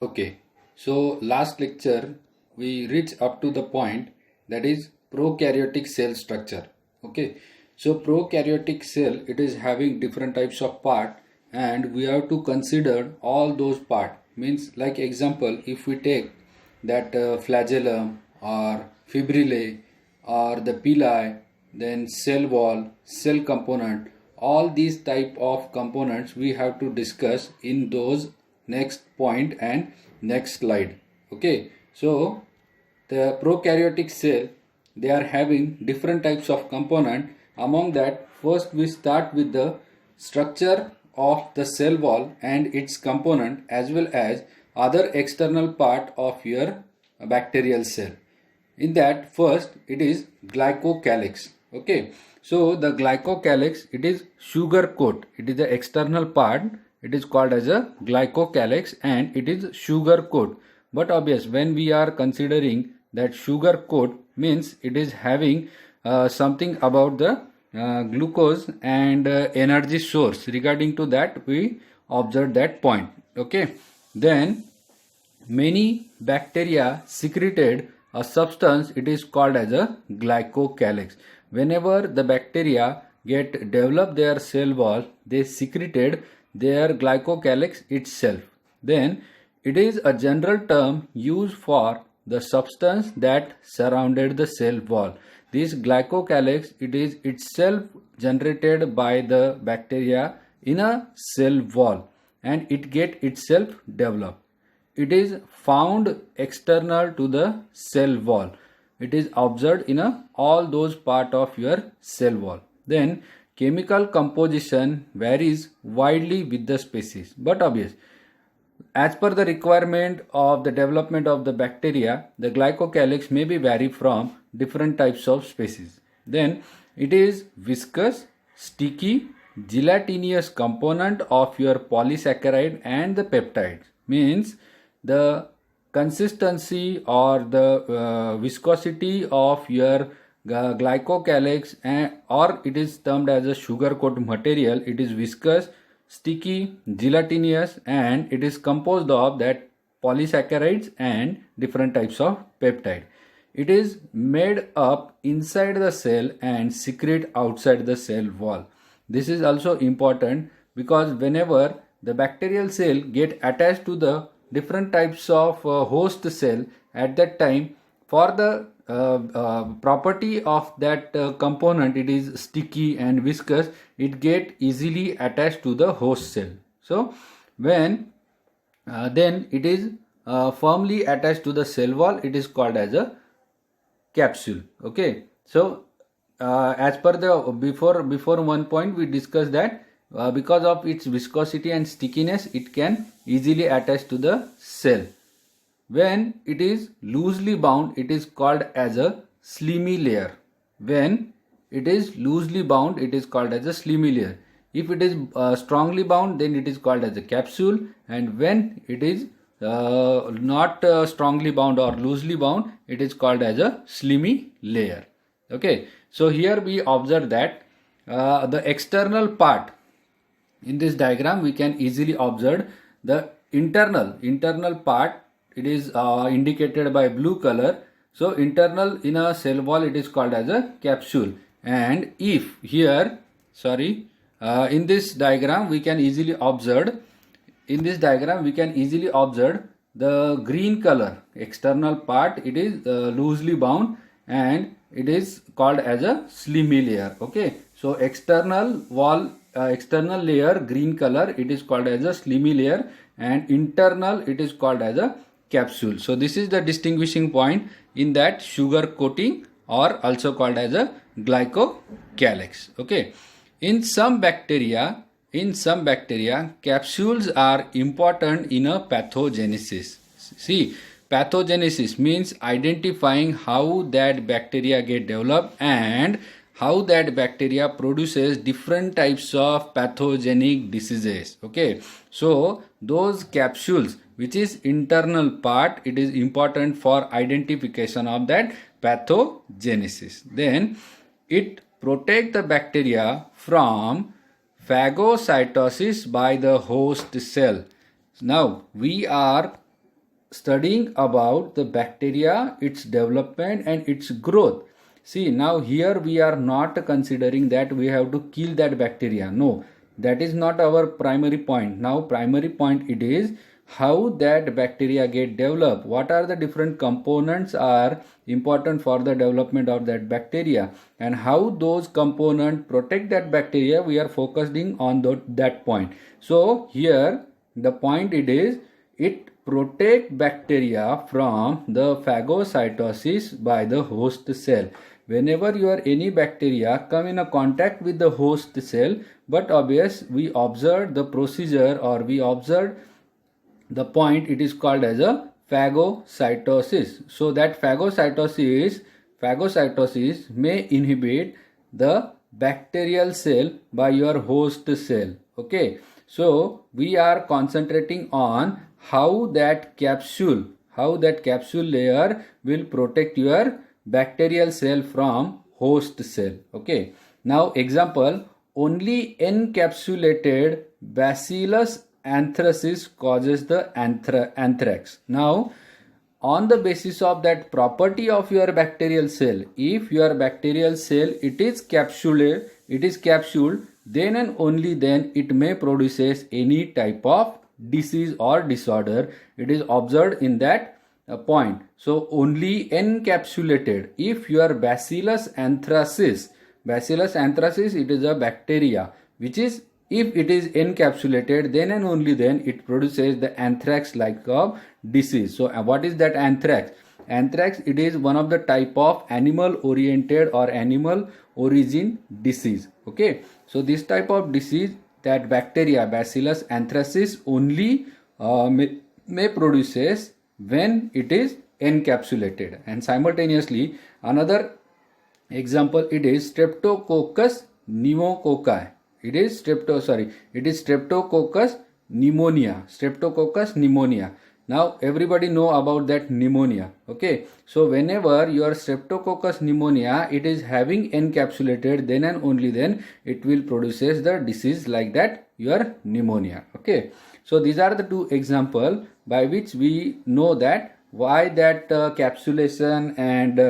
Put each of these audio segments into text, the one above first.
Okay, so last lecture we reached up to the point that is prokaryotic cell structure. Okay, so prokaryotic cell, it is having different types of part and we have to consider all those part. Means like example, if we take that flagellum or fibrillae or the pili, then cell wall, cell component, all these type of components we have to discuss in those next point and next slide. Okay, so the prokaryotic cell, they are having different types of component. Among that, first we start with the structure of the cell wall and its component as well as other external part of your bacterial cell. In that, first it is glycocalyx. Okay, so the glycocalyx, it is sugar coat. It is the external part. It is called as a glycocalyx and it is sugar coat. But obvious, when we are considering that sugar coat, means it is having something about the glucose and energy source. Regarding to that, we observe that point. Okay, then many bacteria secreted a substance, it is called as a glycocalyx. Whenever the bacteria get develop their cell wall, they secreted their glycocalyx itself. Then it is a general term used for the substance that surrounded the cell wall. This glycocalyx, it is itself generated by the bacteria in a cell wall and it get itself developed. It is found external to the cell wall. It is observed in all those part of your cell wall. Then chemical composition varies widely with the species. But obvious, as per the requirement of the development of the bacteria, the glycocalyx may be vary from different types of species. Then it is viscous, sticky, gelatinous component of your polysaccharide and the peptides. Means the consistency or the viscosity of your glycocalyx or it is termed as a sugar coat material. It is viscous, sticky, gelatinous and it is composed of that polysaccharides and different types of peptide. It is made up inside the cell and secrete outside the cell wall. This is also important because whenever the bacterial cell get attached to the different types of host cell, at that time for the property of that component, it is sticky and viscous, it get easily attached to the host cell. So when then it is firmly attached to the cell wall, it is called as a capsule. Okay, so as per the before one point we discussed that because of its viscosity and stickiness, it can easily attach to the cell. When it is loosely bound, it is called as a slimy layer. When it is loosely bound, it is called as a slimy layer. If it is strongly bound, then it is called as a capsule. And when it is not strongly bound or loosely bound, it is called as a slimy layer. Okay, so here we observe that the external part in this diagram we can easily observe the internal part. It is indicated by blue color. So internal in a cell wall, it is called as a capsule. And if here in this diagram we can easily observe the green color external part. It is loosely bound and it is called as a slimy layer. Okay, so external wall external layer green color, it is called as a slimy layer and internal it is called as a capsule. So this is the distinguishing point in that sugar coating or also called as a glycocalyx. Okay, in some bacteria capsules are important in a pathogenesis. See, pathogenesis means identifying how that bacteria get developed and how that bacteria produces different types of pathogenic diseases. Okay, so those capsules which is internal part, it is important for identification of that pathogenesis. Then it protect the bacteria from phagocytosis by the host cell. Now we are studying about the bacteria, its development and its growth. See, now here we are not considering that we have to kill that bacteria. No, that is not our primary point. Now primary point it is how that bacteria get developed, what are the different components are important for the development of that bacteria, and how those components protect that bacteria. We are focusing on that point. So here the point it is, it protect bacteria from the phagocytosis by the host cell. Whenever any bacteria come in a contact with the host cell, but obvious we observe the procedure, or we observe the point, it is called as a phagocytosis. So that phagocytosis may inhibit the bacterial cell by your host cell. Okay, so we are concentrating on how that capsule layer will protect your bacterial cell from host cell. Okay, now example, only encapsulated Bacillus anthracis causes the anthrax. Now on the basis of that property of your bacterial cell, if your bacterial cell it is capsuled, then and only then it may produces any type of disease or disorder. It is observed in that point. So only encapsulated. If your Bacillus anthracis, it is a bacteria which is, if it is encapsulated, then and only then it produces the anthrax like of disease. So what is that anthrax? Anthrax, it is one of the type of animal oriented or animal origin disease. Okay, so this type of disease, that bacteria Bacillus anthracis only may produces when it is encapsulated. And simultaneously another example, it is Streptococcus pneumococci. It is Streptococcus pneumonia. Now everybody know about that pneumonia. Okay, so whenever your Streptococcus pneumonia it is having encapsulated, then and only then it will produces the disease like that, your pneumonia. Okay, so these are the two examples by which we know that why that capsulation and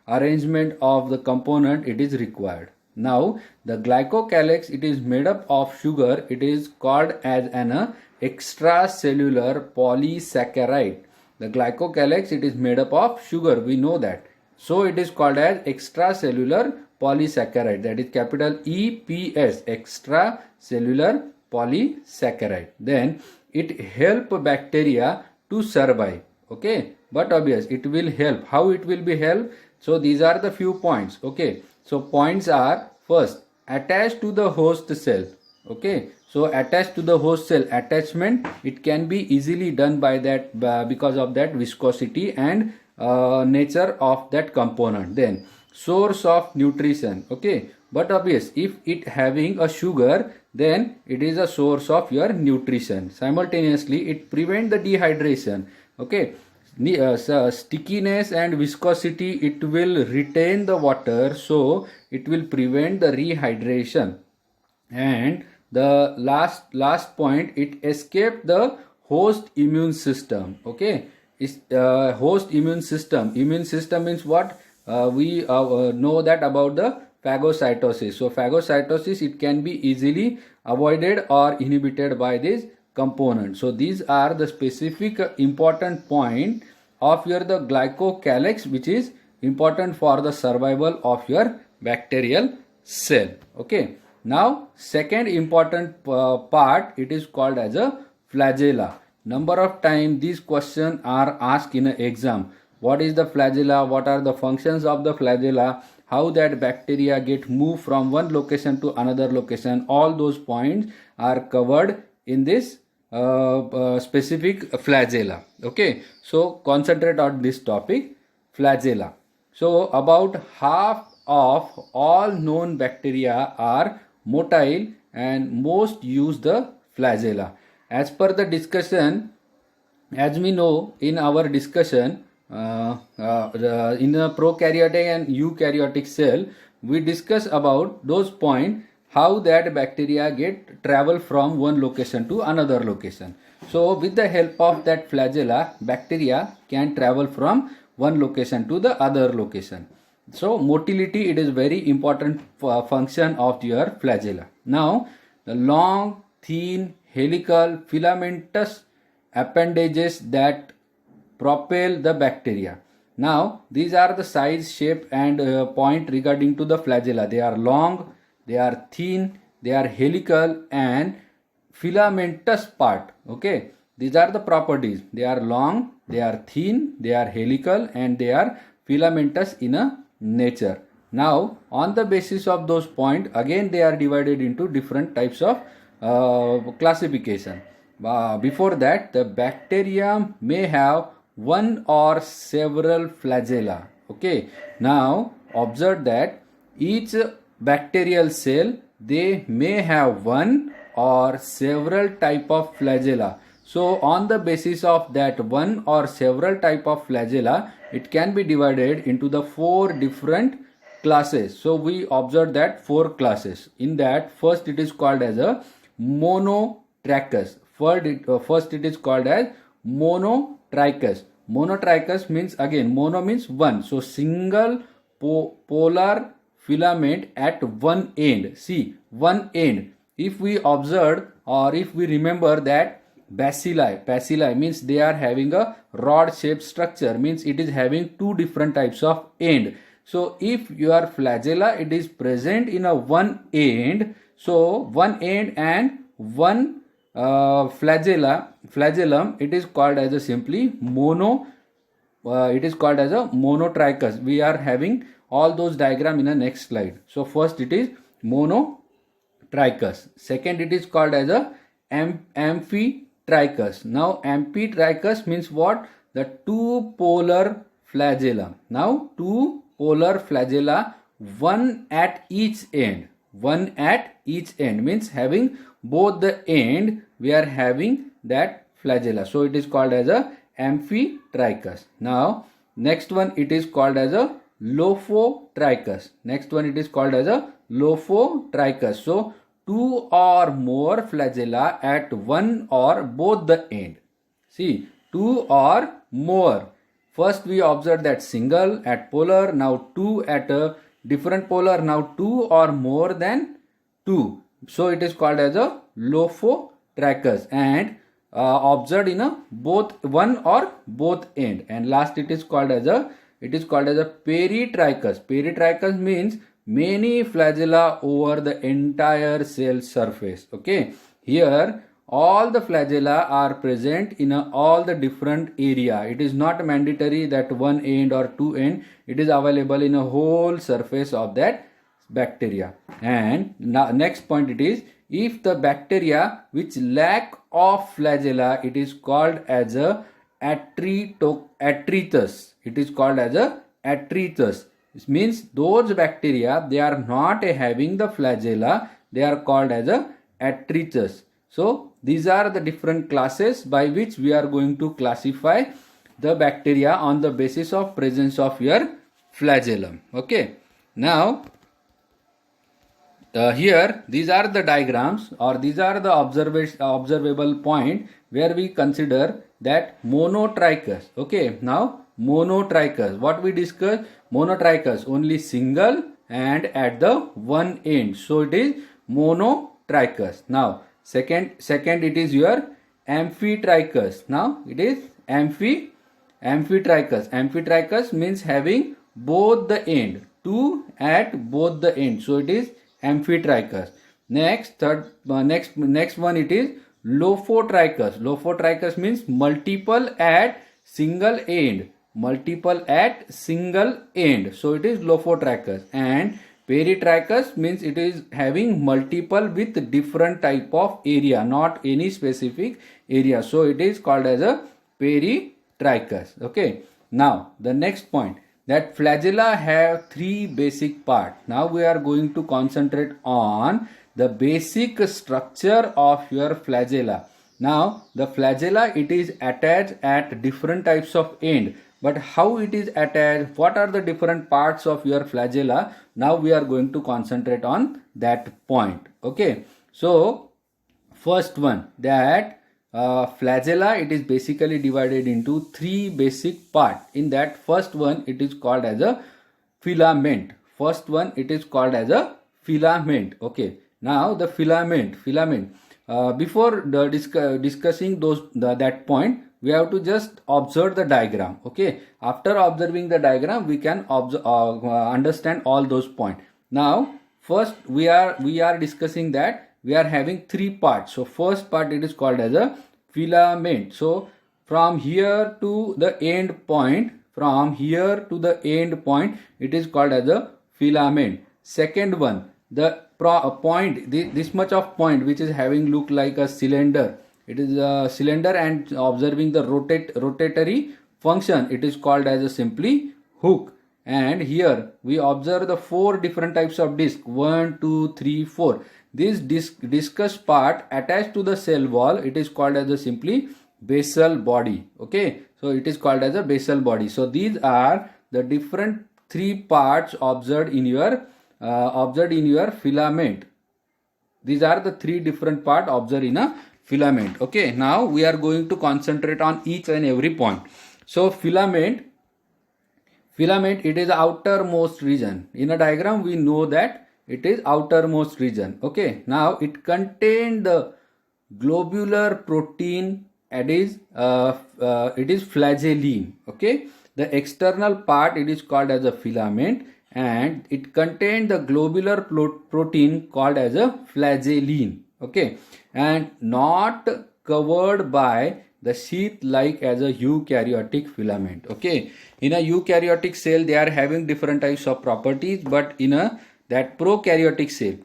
arrangement of the component it is required. Now the glycocalyx, it is made up of sugar. It is called as an extracellular polysaccharide. The glycocalyx, it is made up of sugar, we know that. So it is called as extracellular polysaccharide, that is capital EPS, extracellular polysaccharide. Then it help bacteria to survive. Okay, but obvious it will help. How it will be help? So these are the few points. Okay, so points are, first, attached to the host cell. Okay, so attached to the host cell, attachment it can be easily done by that because of that viscosity and nature of that component. Then source of nutrition. Okay, but obvious if it having a sugar, then it is a source of your nutrition. Simultaneously it prevent the dehydration. Okay, stickiness and viscosity, it will retain the water, so it will prevent the rehydration. And the last point, it escaped the host immune system. Okay, host immune system means what? We know that about the phagocytosis. So phagocytosis, it can be easily avoided or inhibited by this component. So these are the specific important point of your the glycocalyx, which is important for the survival of your bacterial cell. Okay, now second important part, it is called as a flagella. Number of times these questions are asked in an exam. What is the flagella? What are the functions of the flagella? How that bacteria get moved from one location to another location? All those points are covered in this specific flagella. Okay, so concentrate on this topic, flagella. So about half of all known bacteria are motile and most use the flagella. As per the discussion, as we know in our discussion, in the prokaryotic and eukaryotic cell, we discuss about those points. how that bacteria get travel from one location to another location. So with the help of that flagella, bacteria can travel from one location to the other location. So motility, it is very important function of your flagella. Now the long, thin, helical, filamentous appendages that propel the bacteria. Now these are the size, shape and point regarding to the flagella. They are long, they are thin, they are helical and filamentous part. Okay, these are the properties. They are long, they are thin, they are helical and they are filamentous in a nature. Now on the basis of those points, again they are divided into different types of classification. Before that, the bacterium may have one or several flagella. Okay, now observe that each bacterial cell, they may have one or several type of flagella. So on the basis of that one or several type of flagella, it can be divided into the 4 different classes. So we observe that 4 classes. In that, first it is called as a monotrichous. First it is called as monotrichous. Monotrichous means, again, mono means one. So single polar filament at one end. See, one end. If we observe or if we remember that bacilli means they are having a rod shaped structure, means it is having 2 different types of end. So if your flagella, it is present in a one end, so one end and one flagellum, it is called as a simply it is called as a monotrichous. We are having all those diagram in the next slide. So first it is monotrichous. Second it is called as a amphitrichous. Now amphitrichous means what? The 2 polar flagella. Now 2 polar flagella, one at each end. One at each end means having both the end, we are having that flagella. So it is called as a amphitrichous. Now next one, it is called as a lophotrichous. Next one, it is called as a lophotrichous. So 2 or more flagella at one or both the end. See, 2 or more. First we observed that single at polar, now 2 at a different polar, now 2 or more than 2. So it is called as a lophotrichous and observed in a both one or both end. And last it is called as a peritrichous. Peritrichous means many flagella over the entire cell surface. Okay, here all the flagella are present in all the different area. It is not mandatory that one end or 2 end. It is available in a whole surface of that bacteria. And now next point, it is if the bacteria which lack of flagella, it is called as a atretus. It is called as a atretus. This means those bacteria, they are not having the flagella, they are called as a atretus. So these are the different classes by which we are going to classify the bacteria on the basis of presence of your flagellum. Okay, now here these are the diagrams or these are the observable point where we consider that monotrichous. Okay, now monotrichous, what we discussed, monotrichous only single and at the one end, so it is monotrichous. Now second it is your amphitrichous. Now it is amphitrichous. Amphitrichous means having both the end, 2 at both the end, so it is amphitrichous. Next one, it is lophotrichous. Lophotrichous means multiple at single end. Multiple at single end, so it is lophotrichous. And peritrichous means it is having multiple with different type of area, not any specific area, so it is called as a peritrichous. Okay, now the next point, that flagella have 3 basic parts. Now we are going to concentrate on the basic structure of your flagella. Now the flagella, it is attached at different types of end. but how it is attached, what are the different parts of your flagella, now we are going to concentrate on that point. Okay, so first one, that flagella, it is basically divided into three basic parts. In that first one, it is called as a filament. First one, it is called as a filament. Okay, now the filament before discussing that point, we have to just observe the diagram. Okay, after observing the diagram, we can understand all those points. Now first we are discussing that we are having three parts. So first part, it is called as a filament. So from here to the end point, it is called as a filament. Second one, the point, this much of point which is having look like a cylinder, it is a cylinder and observing the rotatory function, it is called as a simply hook. And here we observe the four different types of disc, 1 2 3 4. This discus part attached to the cell wall, it is called as a simply basal body. Okay, so it is called as a basal body. So these are the different three parts observed in your filament. These are the three different parts observed in a filament. Okay, now we are going to concentrate on each and every point. So filament, it is outermost region. In a diagram, we know that it is outermost region. Okay, now it contains the globular protein. It is flagellin. Okay, the external part, it is called as a filament, and it contains the globular protein called as a flagellin. Okay, and not covered by the sheath like as a eukaryotic filament. Okay, in a eukaryotic cell, they are having different types of properties, but in that prokaryotic cell,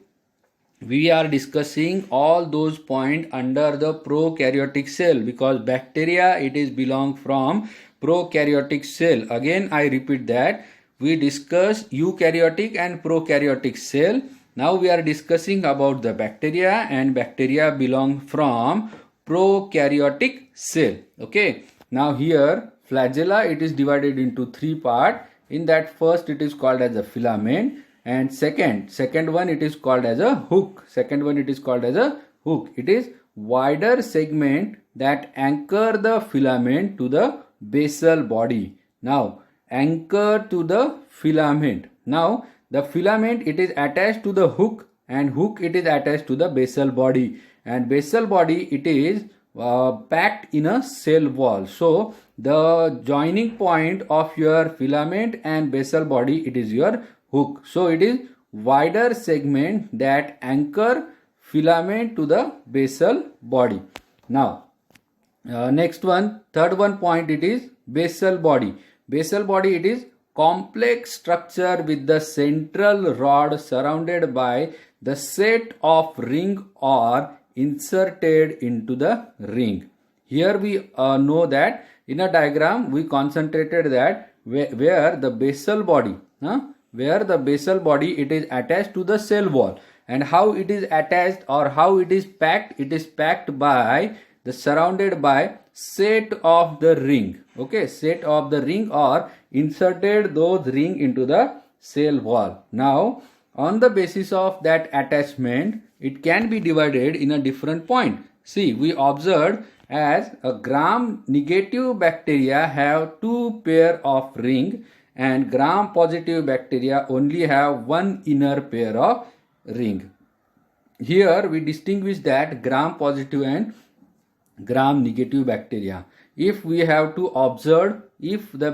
we are discussing all those points under the prokaryotic cell, because bacteria, it is belong from prokaryotic cell. Again I repeat that we discussed eukaryotic and prokaryotic cell. Now we are discussing about the bacteria, and bacteria belong from prokaryotic cell. Okay, now here flagella, it is divided into three parts. In that first, it is called as a filament, and second one, it is called as a hook. It is wider segment that anchor the filament to the basal body. Now anchor to the filament. Now the filament, it is attached to the hook, and hook, it is attached to the basal body, and basal body, it is packed in a cell wall. So the joining point of your filament and basal body, it is your hook. So it is wider segment that anchor filament to the basal body. Now next one, third one point, it is basal body. It is complex structure with the central rod surrounded by the set of ring or inserted into the ring. Here we know that in a diagram we concentrated that where the basal body, it is attached to the cell wall, and how it is attached or how it is packed. It is packed by the surrounded by set of the ring. Okay, set of the ring or inserted those ring into the cell wall. Now on the basis of that attachment, it can be divided in a different point. See, we observed as a gram negative bacteria have two pair of ring, and gram positive bacteria only have one inner pair of ring. Here we distinguish that gram positive and gram negative bacteria. If we have to observe if the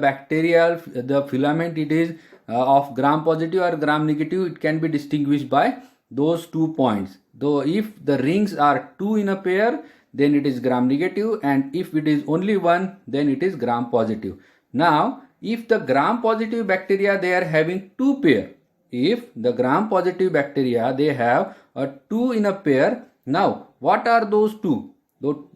filament, it is of gram positive or gram negative, it can be distinguished by those 2 points. Though if the rings are 2 in a pair, then it is gram negative, and if it is only 1, then it is gram positive. Now if the gram positive bacteria, they are having 2 pair, if the gram positive bacteria, they have a 2 in a pair, now what are those 2?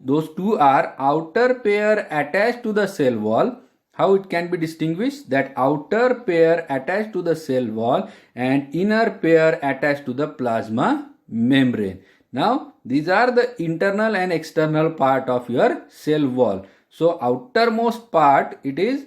Those 2 are outer pair attached to the cell wall. How it can be distinguished? That outer pair attached to the cell wall and inner pair attached to the plasma membrane. Now these are the internal and external part of your cell wall. So outermost part, it is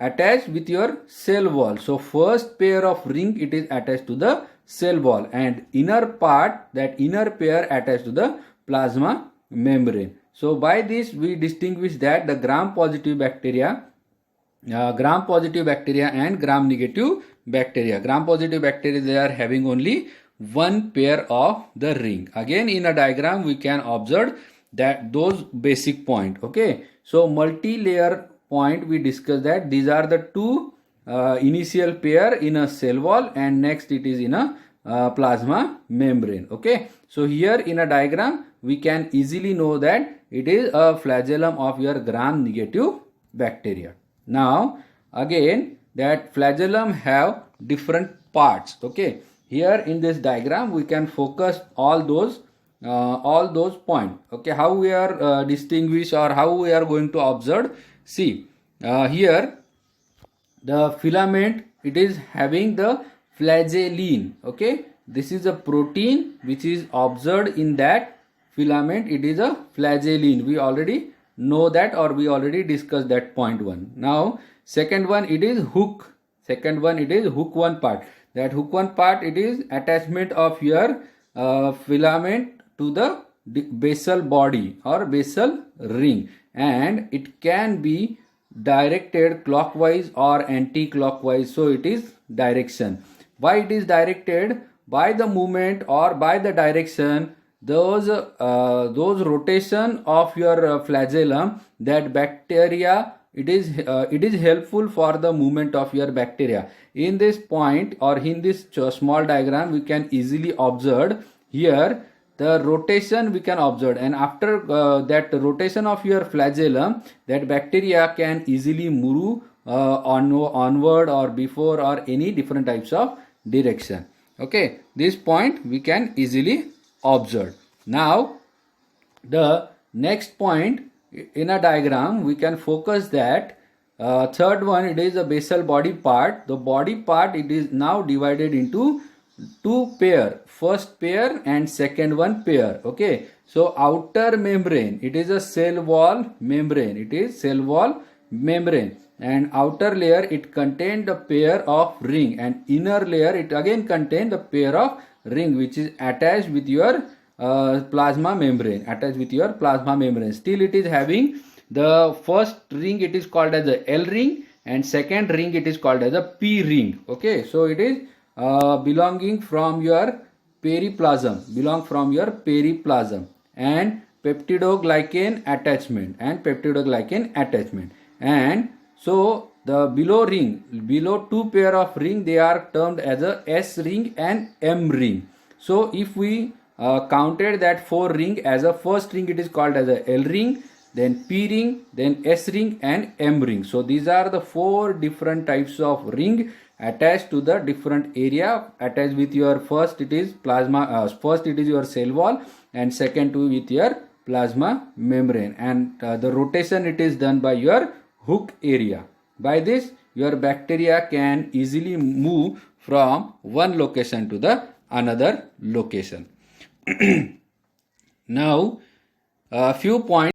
attached with your cell wall. So first pair of ring, it is attached to the cell wall, and inner part, that inner pair attached to the plasma membrane. So by this we distinguish that the gram-positive bacteria and gram-negative bacteria. Gram-positive bacteria, they are having only one pair of the ring. Again, in a diagram we can observe that those basic point. Okay, so multi-layer point, we discussed that these are the two initial pair in a cell wall, and next it is in a plasma membrane. Okay, so here in a diagram we can easily know that it is a flagellum of your gram-negative bacteria. Now again, that flagellum have different parts. Okay, here in this diagram we can focus all those points. Okay, how we are distinguish, or how we are going to observe. See, here the filament, it is having the flagellin. Okay, this is a protein which is observed in that filament. It is a flagellin. We already know that, or we already discussed that point one. Now second one, it is hook. Second one, it is hook one part. That hook one part, it is attachment of your filament to the basal body or basal ring, and it can be directed clockwise or anti-clockwise. So it is direction. Why it is directed? By the movement or by the direction, those rotation of your flagellum, that bacteria, it is helpful for the movement of your bacteria. In this point, or in this small diagram, we can easily observe here the rotation we can observe, and after that rotation of your flagellum, that bacteria can easily move onward or before or any different types of direction. Okay, this point we can easily observe. Now the next point in a diagram, we can focus that third one, it is a basal body part. The body part, it is now divided into two pair, first pair and second one pair. Okay, so outer membrane, it is a cell wall membrane. It is cell wall membrane, and outer layer, it contained the pair of ring, and inner layer, it again contained the pair of ring which is attached with your plasma membrane, Still it is having the first ring, it is called as the L ring, and second ring, it is called as a P ring. Okay, so it is belonging from your periplasm, and peptidoglycan attachment, and so the below two pair of ring, they are termed as a S ring and M ring. So if we counted that four ring, as a first ring, it is called as a L ring, then P ring, then S ring and M ring. So these are the four different types of ring attached to the different area, attached with your first, it is plasma, first it is your cell wall, and second to with your plasma membrane, and the rotation, it is done by your hook area. By this, your bacteria can easily move from one location to the another location. Now a few points